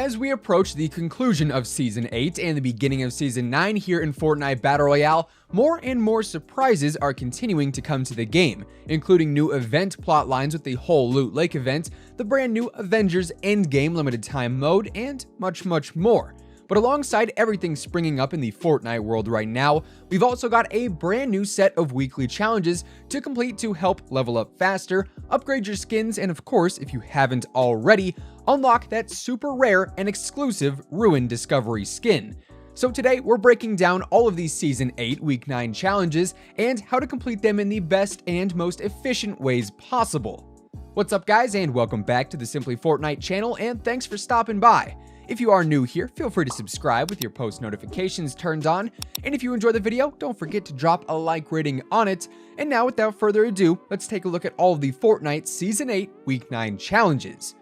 As we approach the conclusion of Season 8 and the beginning of Season 9 here in Fortnite Battle Royale, more and more surprises are continuing to come to the game, including new event plot lines with the whole Loot Lake event, the brand new Avengers Endgame limited time mode, and much more. But alongside everything springing up in the Fortnite world right now, we've also got a brand new set of weekly challenges to complete to help level up faster, upgrade your skins, and of course, if you haven't already, unlock that super rare and exclusive Ruin Discovery skin. So today, we're breaking down all of these Season 8 Week 9 challenges and how to complete them in the best and most efficient ways possible. What's up guys, and welcome back to the Simply Fortnite channel, and thanks for stopping by. If you are new here, feel free to subscribe with your post notifications turned on, and if you enjoy the video, don't forget to drop a like rating on it. And now without further ado, let's take a look at all of the Fortnite Season 8 Week 9 challenges.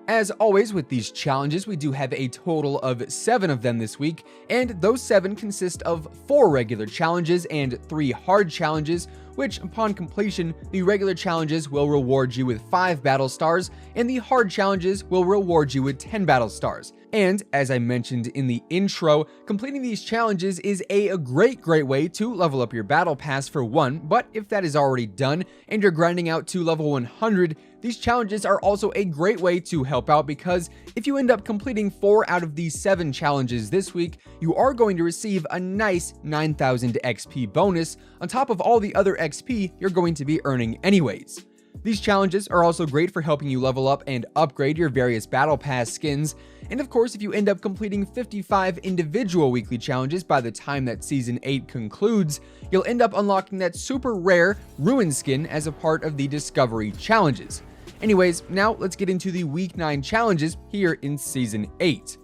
As always with these challenges, we do have a total of 7 of them this week, and those 7 consist of 4 regular challenges and 3 hard challenges, which upon completion, the regular challenges will reward you with 5 battle stars, and the hard challenges will reward you with 10 battle stars. And as I mentioned in the intro, completing these challenges is a great way to level up your battle pass for one, but if that is already done and you're grinding out to level 100, these challenges are also a great way to help out, because if you end up completing 4 out of these 7 challenges this week, you are going to receive a nice 9,000 XP bonus on top of all the other XP you're going to be earning anyways. These challenges are also great for helping you level up and upgrade your various battle pass skins, and of course if you end up completing 55 individual weekly challenges by the time that Season 8 concludes, you'll end up unlocking that super rare Ruin skin as a part of the Discovery challenges. Anyways, now let's get into the Week 9 challenges here in Season 8.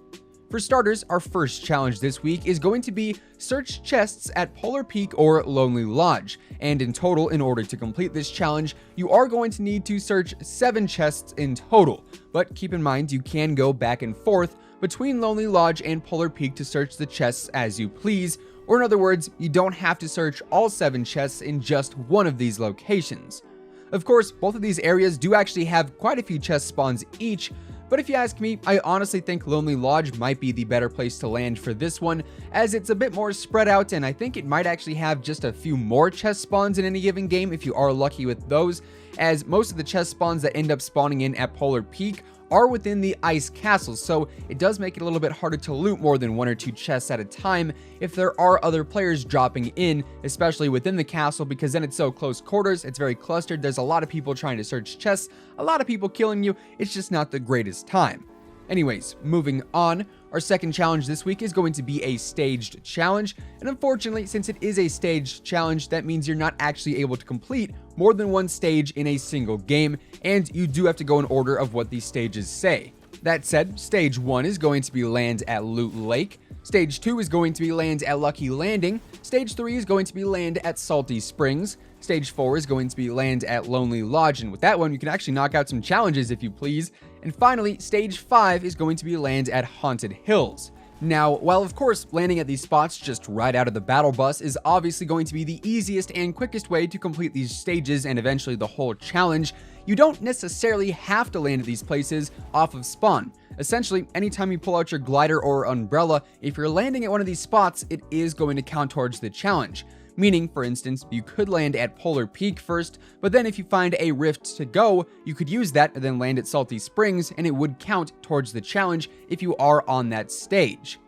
For starters, our first challenge this week is going to be search chests at Polar Peak or Lonely Lodge, and in total, in order to complete this challenge, you are going to need to search 7 chests in total, but keep in mind you can go back and forth between Lonely Lodge and Polar Peak to search the chests as you please, or in other words, you don't have to search all 7 chests in just one of these locations. Of course, both of these areas do actually have quite a few chest spawns each, but if you ask me, I honestly think Lonely Lodge might be the better place to land for this one, as it's a bit more spread out, and I think it might actually have just a few more chest spawns in any given game if you are lucky with those, as most of the chest spawns that end up spawning in at Polar Peak are within the ice castles, so it does make it a little bit harder to loot more than 1 or 2 chests at a time if there are other players dropping in, especially within the castle, because then it's so close quarters, it's very clustered, there's a lot of people trying to search chests, a lot of people killing you, it's just not the greatest time. Anyways, moving on, our second challenge this week is going to be a staged challenge, and unfortunately, since it is a staged challenge, that means you're not actually able to complete more than 1 stage in a single game, and you do have to go in order of what these stages say. That said, Stage 1 is going to be land at Loot Lake, Stage 2 is going to be land at Lucky Landing, Stage 3 is going to be land at Salty Springs, Stage 4 is going to be land at Lonely Lodge, and with that one, you can actually knock out some challenges if you please. And finally, Stage 5 is going to be land at Haunted Hills. Now, while of course landing at these spots just right out of the battle bus is obviously going to be the easiest and quickest way to complete these stages and eventually the whole challenge, you don't necessarily have to land at these places off of spawn. Essentially, anytime you pull out your glider or umbrella, if you're landing at one of these spots, it is going to count towards the challenge. Meaning, for instance, you could land at Polar Peak first, but then if you find a rift to go, you could use that and then land at Salty Springs, and it would count towards the challenge if you are on that stage.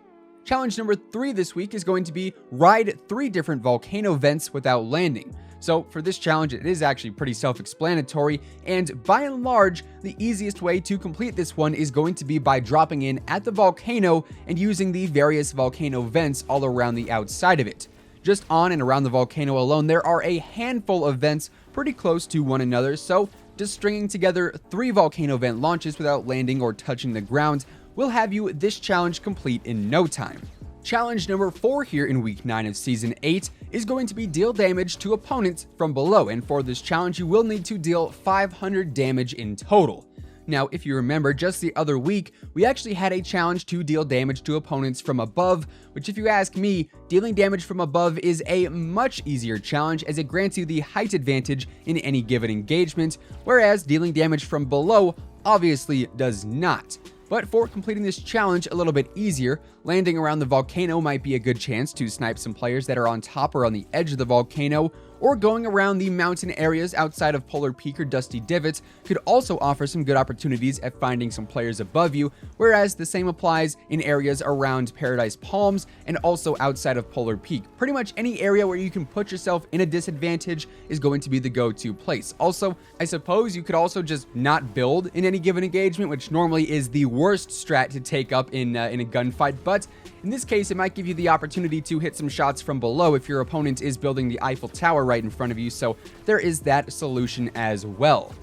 Challenge number 3 this week is going to be ride 3 different volcano vents without landing. So for this challenge, it is actually pretty self-explanatory, and by and large, the easiest way to complete this one is going to be by dropping in at the volcano and using the various volcano vents all around the outside of it. Just on and around the volcano alone, there are a handful of vents pretty close to one another, so just stringing together 3 volcano vent launches without landing or touching the ground will have you this challenge complete in no time. Challenge number 4 here in Week 9 of Season 8 is going to be deal damage to opponents from below, and for this challenge you will need to deal 500 damage in total. Now, if you remember, just the other week, we actually had a challenge to deal damage to opponents from above, which if you ask me, dealing damage from above is a much easier challenge as it grants you the height advantage in any given engagement, whereas dealing damage from below obviously does not. But for completing this challenge a little bit easier, landing around the volcano might be a good chance to snipe some players that are on top or on the edge of the volcano, or going around the mountain areas outside of Polar Peak or Dusty Divots could also offer some good opportunities at finding some players above you, whereas the same applies in areas around Paradise Palms and also outside of Polar Peak. Pretty much any area where you can put yourself in a disadvantage is going to be the go-to place. Also, I suppose you could also just not build in any given engagement, which normally is the worst strat to take up in a gunfight, but in this case, it might give you the opportunity to hit some shots from below if your opponent is building the Eiffel Tower right in front of you, so there is that solution as well.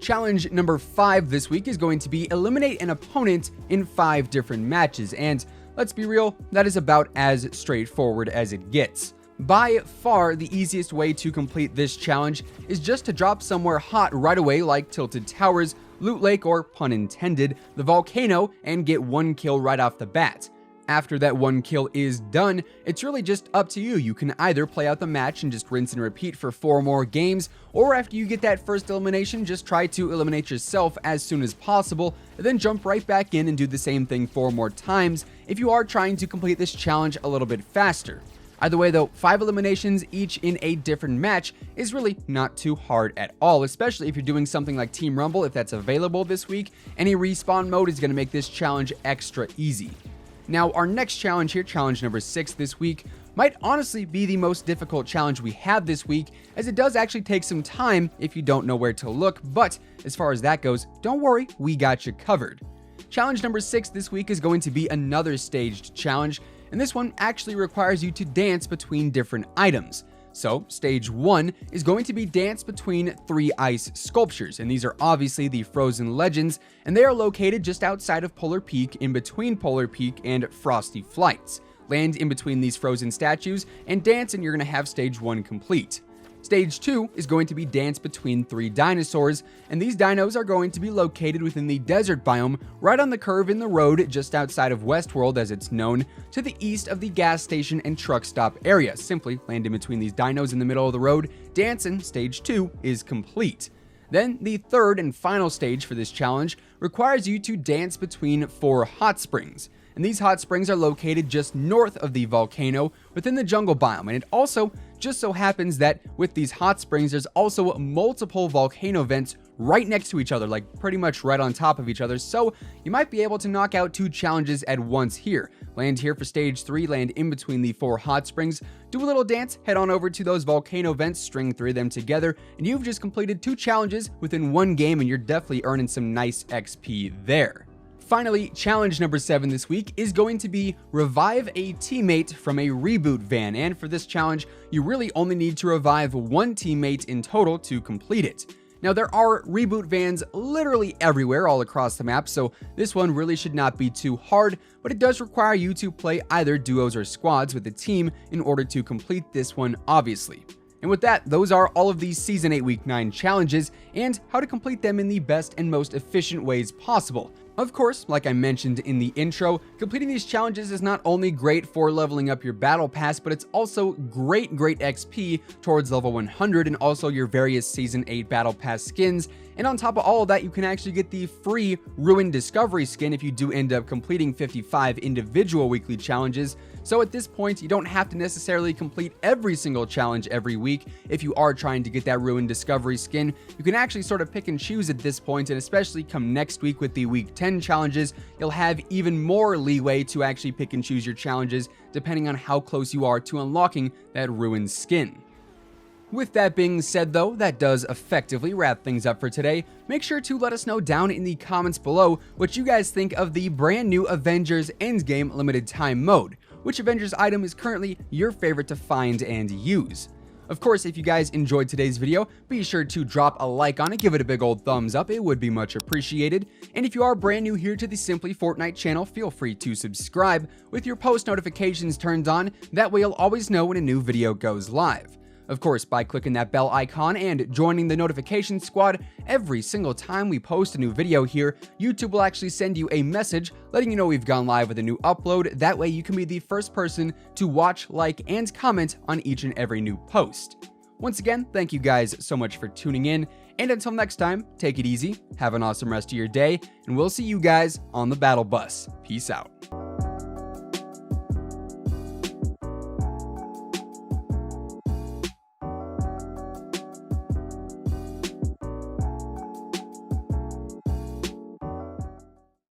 Challenge number 5 this week is going to be eliminate an opponent in 5 different matches, and let's be real, that is about as straightforward as it gets. By far, the easiest way to complete this challenge is just to drop somewhere hot right away like Tilted Towers, Loot Lake, or pun intended, the volcano, and get 1 kill right off the bat. After that 1 kill is done, it's really just up to you. You can either play out the match and just rinse and repeat for 4 more games, or after you get that first elimination, just try to eliminate yourself as soon as possible, and then jump right back in and do the same thing 4 more times if you are trying to complete this challenge a little bit faster. Either way though, 5 eliminations each in a different match is really not too hard at all, especially if you're doing something like Team Rumble. If that's available this week, any respawn mode is going to make this challenge extra easy. Now, our next challenge here, challenge number 6 this week, might honestly be the most difficult challenge we have this week, as it does actually take some time if you don't know where to look, but as far as that goes, don't worry, we got you covered. Challenge number 6 this week is going to be another staged challenge, and this one actually requires you to dance between different items. So, stage 1 is going to be dance between 3 ice sculptures, and these are obviously the Frozen Legends, and they are located just outside of Polar Peak, in between Polar Peak and Frosty Flights. Land in between these frozen statues and dance, and you're going to have stage 1 complete. Stage 2 is going to be dance between 3 dinosaurs, and these dinos are going to be located within the desert biome, right on the curve in the road just outside of Westworld as it's known, to the east of the gas station and truck stop area. Simply land in between these dinos in the middle of the road, dance, and stage 2 is complete. Then the third and final stage for this challenge requires you to dance between 4 hot springs. And these hot springs are located just north of the volcano within the jungle biome, and it also just so happens that with these hot springs there's also multiple volcano vents right next to each other, like pretty much right on top of each other, so you might be able to knock out 2 challenges at once here. Land here for stage 3, land in between the 4 hot springs, do a little dance, head on over to those volcano vents, string 3 of them together, and you've just completed 2 challenges within 1 game, and you're definitely earning some nice XP there. Finally, challenge number 7 this week is going to be revive a teammate from a reboot van, and for this challenge, you really only need to revive 1 teammate in total to complete it. Now, there are reboot vans literally everywhere all across the map, so this one really should not be too hard, but it does require you to play either duos or squads with a team in order to complete this one, obviously. And with that, those are all of these Season 8 Week 9 challenges and how to complete them in the best and most efficient ways possible. Of course, like I mentioned in the intro, completing these challenges is not only great for leveling up your battle pass, but it's also great XP towards level 100 and also your various Season 8 battle pass skins. And on top of all of that, you can actually get the free Ruin Discovery skin if you do end up completing 55 individual weekly challenges. So at this point, you don't have to necessarily complete every single challenge every week if you are trying to get that Ruin Discovery skin. You can actually sort of pick and choose at this point, and especially come next week with the Week 10 challenges, you'll have even more leeway to actually pick and choose your challenges depending on how close you are to unlocking that Ruin skin. With that being said though, that does effectively wrap things up for today. Make sure to let us know down in the comments below what you guys think of the brand new Avengers Endgame limited time mode. Which Avengers item is currently your favorite to find and use? Of course, if you guys enjoyed today's video, be sure to drop a like on it, give it a big old thumbs up, it would be much appreciated. And if you are brand new here to the Simply Fortnite channel, feel free to subscribe with your post notifications turned on, that way you'll always know when a new video goes live. Of course, by clicking that bell icon and joining the notification squad, every single time we post a new video here, YouTube will actually send you a message letting you know we've gone live with a new upload. That way you can be the first person to watch, like, and comment on each and every new post. Once again, thank you guys so much for tuning in, And until next time, take it easy, have an awesome rest of your day, and we'll see you guys on the battle bus. Peace out.